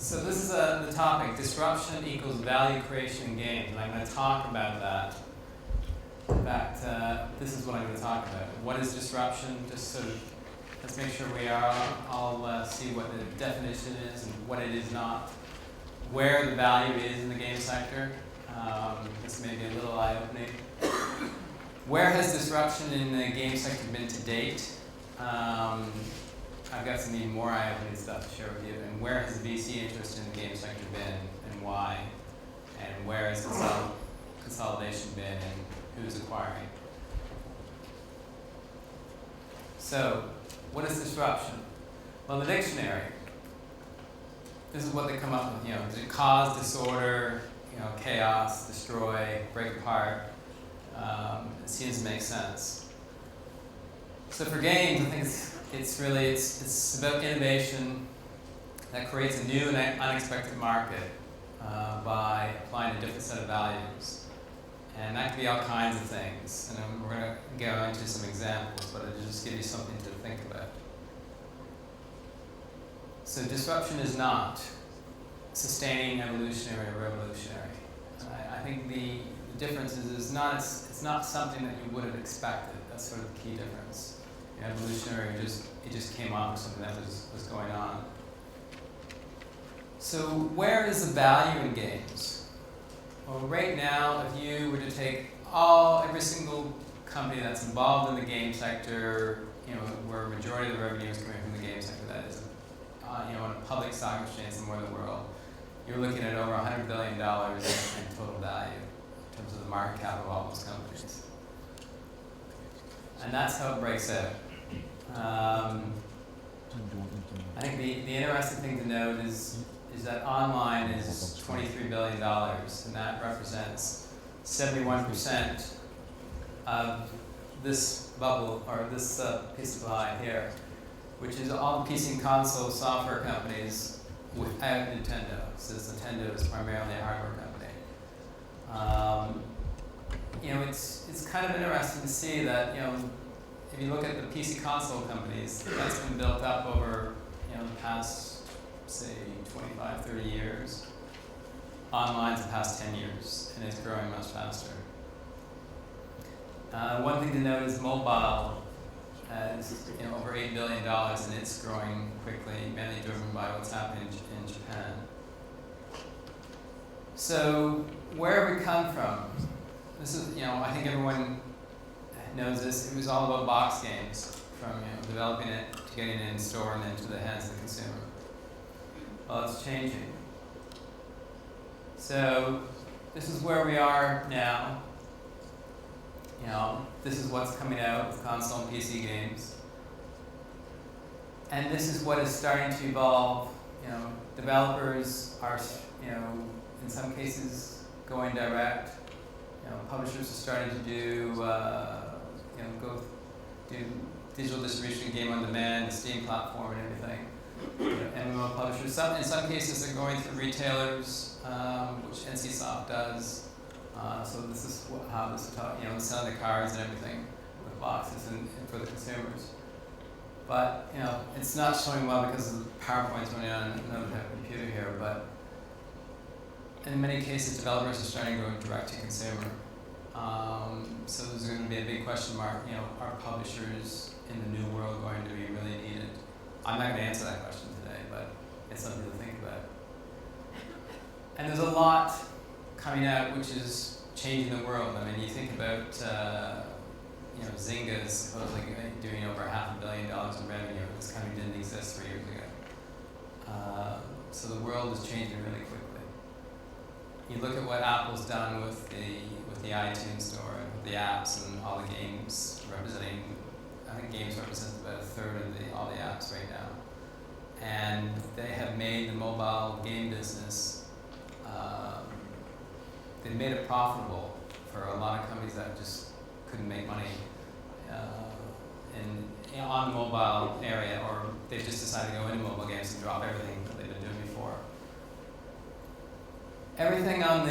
So this is the topic, disruption equals value creation in games, and I'm going to talk about that. In fact, this is what I'm going to talk about. What is disruption? Just sort of, let's make sure we all see what the definition is and what it is not. Where the value is in the game sector. This may be a little eye-opening. Where has disruption in the game sector been to date? I've got some even more eye-opening stuff to share with you. And where has the VC interest in the game sector been, and why? And where has consolidation been, and who's acquiring? So, what is disruption? Well, in the dictionary, this is what they come up with. Does it cause disorder, chaos, destroy, break apart? It seems to make sense. So for games, I think it's about innovation that creates a new and unexpected market by applying a different set of values. And that can be all kinds of things. And we're going to go into some examples, but I'll just give you something to think about. So disruption is not sustaining, evolutionary, or revolutionary. I think the difference is it's not something that you would have expected. That's sort of the key difference. Evolutionary, it just came off of something that was going on. So where is the value in games? Well, right now, if you were to take every single company that's involved in the game sector, where a majority of the revenue is coming from the game sector, that is, on a public stock exchange somewhere in the world, you're looking at over $100 billion in total value in terms of the market cap of all those companies. And that's how it breaks out. I think the interesting thing to note is that online is $23 billion, and that represents 71% of this bubble, or this piece of pie here, which is all the PC and console software companies without Nintendo, since Nintendo is primarily a hardware company. It's kind of interesting to see that, if you look at the PC console companies, that's been built up over, the past, say, 25, 30 years. Online's the past 10 years, and it's growing much faster. One thing to note is mobile has over $8 billion, and it's growing quickly, mainly driven by what's happening in Japan. So where have we come from? This is, I think everyone knows this. It was all about box games, from developing it to getting it in store and then to the hands of the consumer. Well, it's changing. So this is where we are now. This is what's coming out with console and PC games. And this is what is starting to evolve. Developers are, in some cases going direct. Publishers are starting to do, go do digital distribution, game on demand, the Steam platform, and everything. MMO publishers. In some cases, they're going through retailers, which NCSoft does. So this is how this is taught, selling the cards and everything with boxes and for the consumers. But it's not showing well because the PowerPoint's running on another type of computer here. But in many cases, developers are starting to go direct to consumer. So there's going to be a big question mark. Are publishers in the new world going to be really needed? I'm not going to answer that question today, but it's something to think about. And there's a lot coming out which is changing the world. I mean, you think about Zynga is supposedly doing over $500 million in revenue. This company didn't exist 3 years ago. So the world is changing really quickly. You look at what Apple's done with the iTunes store, and the apps, and all the games representing. I think games represent about a third of all the apps right now, and they have made the mobile game business. They've made it profitable for a lot of companies that just couldn't make money on the mobile area, or they've just decided to go into mobile games and drop everything that they've been doing before. Everything on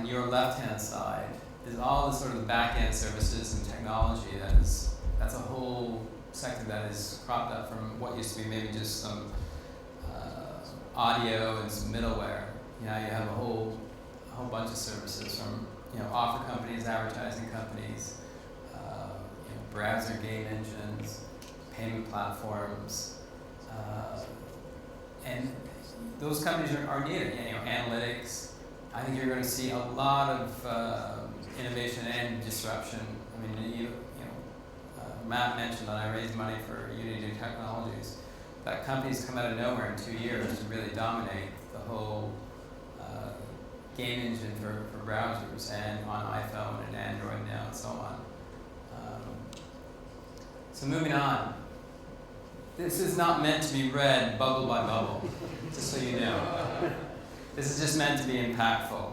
your left-hand side is all the sort of back-end services and technology that's a whole sector that has cropped up from what used to be maybe just some audio and some middleware. You have a whole bunch of services from offer companies, advertising companies, browser game engines, payment platforms, and those companies are needed. Analytics. I think you're going to see a lot of innovation and disruption. I mean, Matt mentioned that I raised money for Unity Technologies. That company's come out of nowhere in 2 years to really dominate the whole game engine for browsers and on iPhone and Android now and so on. So moving on. This is not meant to be read bubble by bubble, just so you know. This is just meant to be impactful.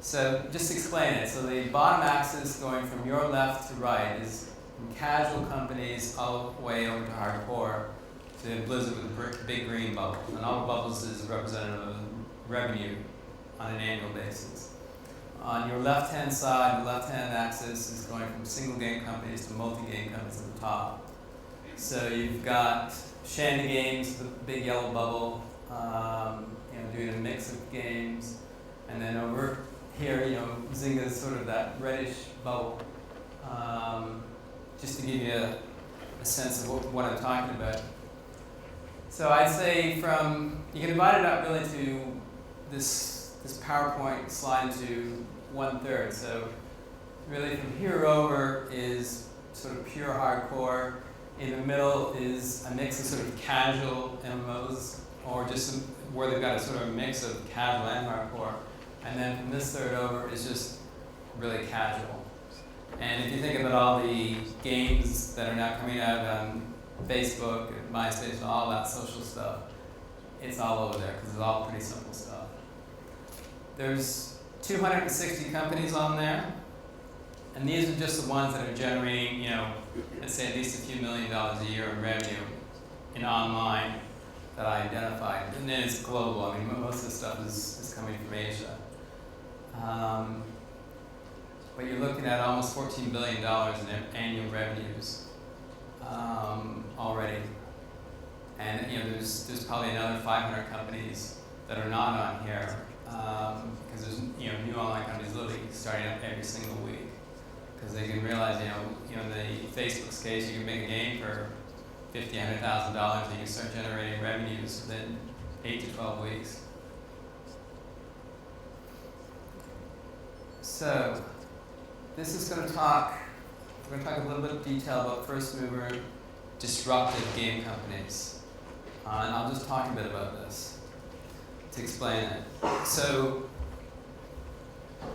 So just explain it. So the bottom axis going from your left to right is from casual companies all the way over to hardcore to Blizzard with a big green bubble. And all the bubbles is representative of revenue on an annual basis. On your left-hand side, the left-hand axis is going from single game companies to multi-game companies at the top. So you've got Shandy Games, the big yellow bubble, doing a mix of games, and then over here, Zynga's sort of that reddish bubble. Just to give you a sense of what I'm talking about. So I'd say you can divide it up really to this PowerPoint slide into 1/3. So really from here over is sort of pure hardcore. In the middle is a mix of sort of casual MMOs, or just where they've got a sort of a mix of casual and hardcore. And then from this third over is just really casual. And if you think about all the games that are now coming out on Facebook and MySpace and all that social stuff, it's all over there because it's all pretty simple stuff. There's 260 companies on there, and these are just the ones that are generating, let's say at least a few $1 million a year in revenue in online that I identified. And then it's global. I mean, most of the stuff is coming from Asia. But you're looking at almost $14 billion in annual revenues already. And there's probably another 500 companies that are not on here because there's new online companies literally starting up every single week because they can realize in the Facebook's case you can make a game for $50,000, $100,000 and you can start generating revenues within 8 to 12 weeks. So this is we're going to talk a little bit of detail about first mover disruptive game companies. And I'll just talk a bit about this to explain it. So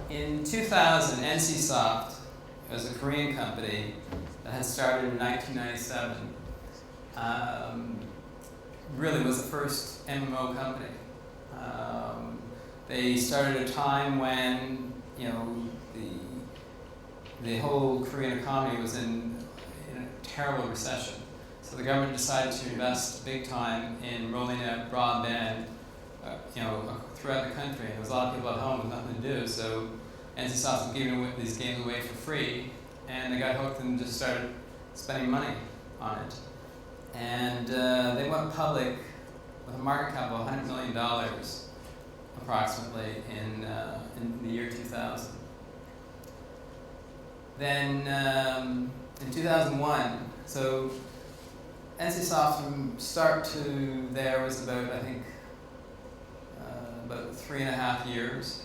in 2000, NCSoft, as a Korean company that had started in 1997, really was the first MMO company. They started at a time when the whole Korean economy was in a terrible recession. So the government decided to invest big time in rolling out broadband, throughout the country. And there was a lot of people at home with nothing to do, so NCSoft was giving these games away for free, and they got hooked and just started spending money on it. And they went public with a market cap of $100 million, approximately, in the year 2000. Then in 2001, so NCSoft from start to there was about, I think, about 3.5 years.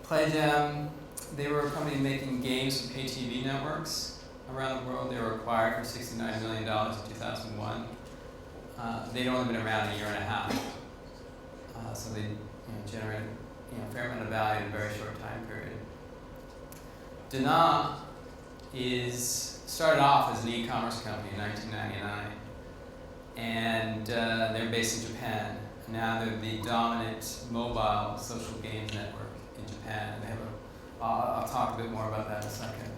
PlayJam, they were a company making games for pay TV networks around the world. They were acquired for $69 million in 2001. They'd only been around a year and a half. So they generated a fair amount of value in a very short time period. Dana started off as an e-commerce company in 1999, and they're based in Japan. Now they're the dominant mobile social games network in Japan. And they have I'll talk a bit more about that in a second.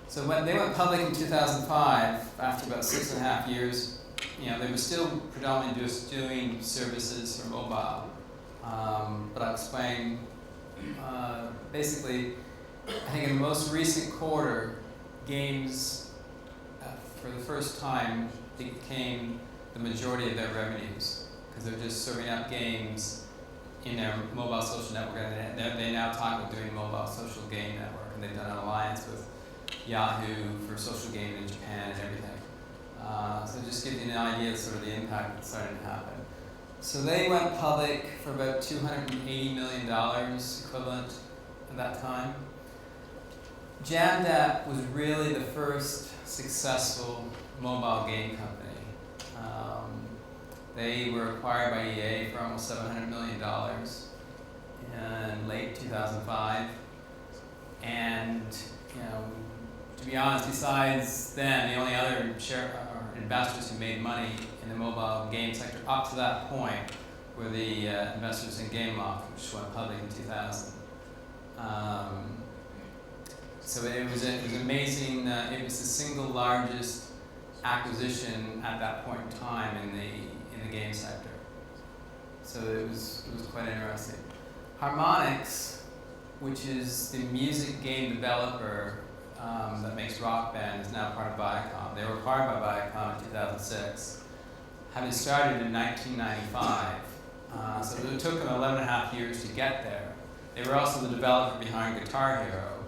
So when they went public in 2005, after about 6.5 years, they were still predominantly just doing services for mobile. But I'll explain, basically, I think in the most recent quarter, games, for the first time, became the majority of their revenues. because they're just serving up games in their mobile social network, and they now talk about doing mobile social game network, and they've done an alliance with Yahoo for social gaming in Japan and everything. So just give you an idea of sort of the impact that's starting to happen. So they went public for about $280 million equivalent at that time. Jamdat was really the first successful mobile game company. They were acquired by EA for almost $700 million in late 2005. And to be honest, besides them, the only other investors who made money in the mobile game sector up to that point were the investors in GameLoft, which went public in 2000. So it was amazing. It was the single largest acquisition at that point in time in the game sector. So it was quite interesting. Harmonix, which is the music game developer that makes Rock Band, is now part of Viacom. They were acquired by Viacom in 2006, having started in 1995. So it took them 11 and a half years to get there. They were also the developer behind Guitar Hero,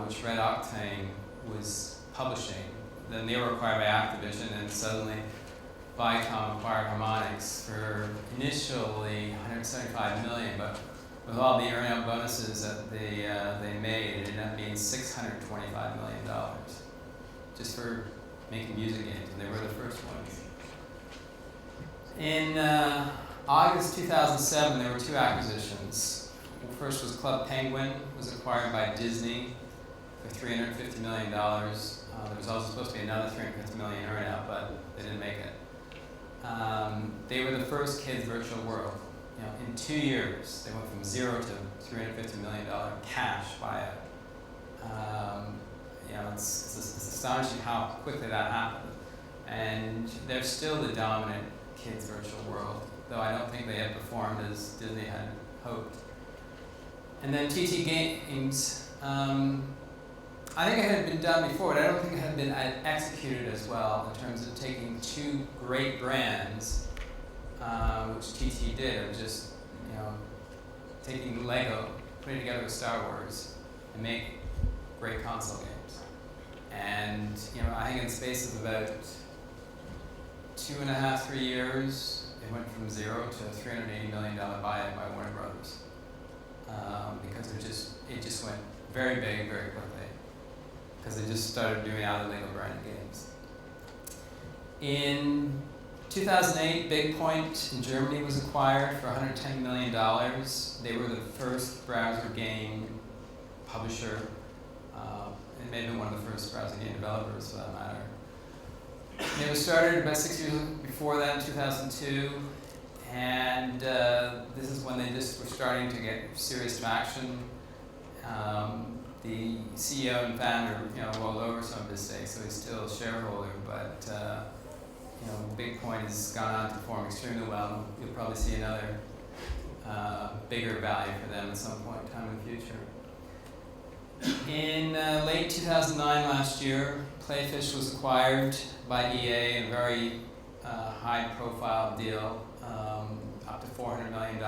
which Red Octane was publishing. Then they were acquired by Activision, and suddenly Viacom acquired Harmonix for initially $175 million, but with all the earn-out bonuses that they made, it ended up being $625 million just for making music games, and they were the first ones. In August 2007, there were two acquisitions. The first was Club Penguin, was acquired by Disney for $350 million. There was also supposed to be another $350 million earn-out, but they didn't make it. They were the first kids' virtual world. In 2 years, they went from zero to $350 million cash buyout. It's astonishing how quickly that happened. And they're still the dominant kids' virtual world, though I don't think they had performed as Disney had hoped. And then TT Games, I think it had been done before, but I don't think it had been executed as well in terms of taking two great brands, which TT did, of just taking Lego, putting together with Star Wars, and make great console games. And I think in the space of about 2.5, 3 years, it went from zero to a $380 million buyout by Warner Brothers, because it just went very big very quickly, because they just started doing other Lego branded games. In 2008, Big Point in Germany was acquired for $110 million. They were the first browser game publisher. It may have been one of the first browser game developers, for that matter. They were started about 6 years before that, in 2002, and this is when they just were starting to get serious traction. The CEO and founder, rolled over some of his stakes, so he's still a shareholder, but Big Point has gone on to perform extremely well. You'll probably see another bigger value for them at some point in time in the future. In late 2009, last year, Playfish was acquired by EA in a very high-profile deal, up to $400 million.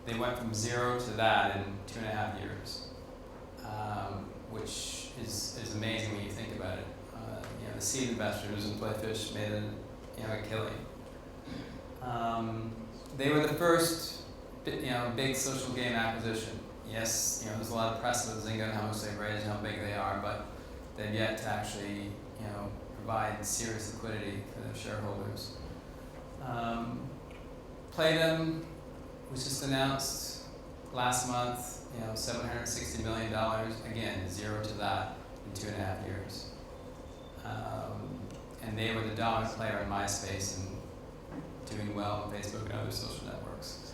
They went from zero to that in 2.5 years, which is amazing when you think about it. The seed investors in Playfish made a killing. They were the first, big social game acquisition. Yes, there's a lot of press about Zynga and how much they've raised and how big they are, but they've yet to actually, provide serious liquidity for their shareholders. Playdom was just announced last month, $760 million. Again, zero to that in 2.5 years. And they were the dominant player in MySpace and doing well on Facebook and other social networks.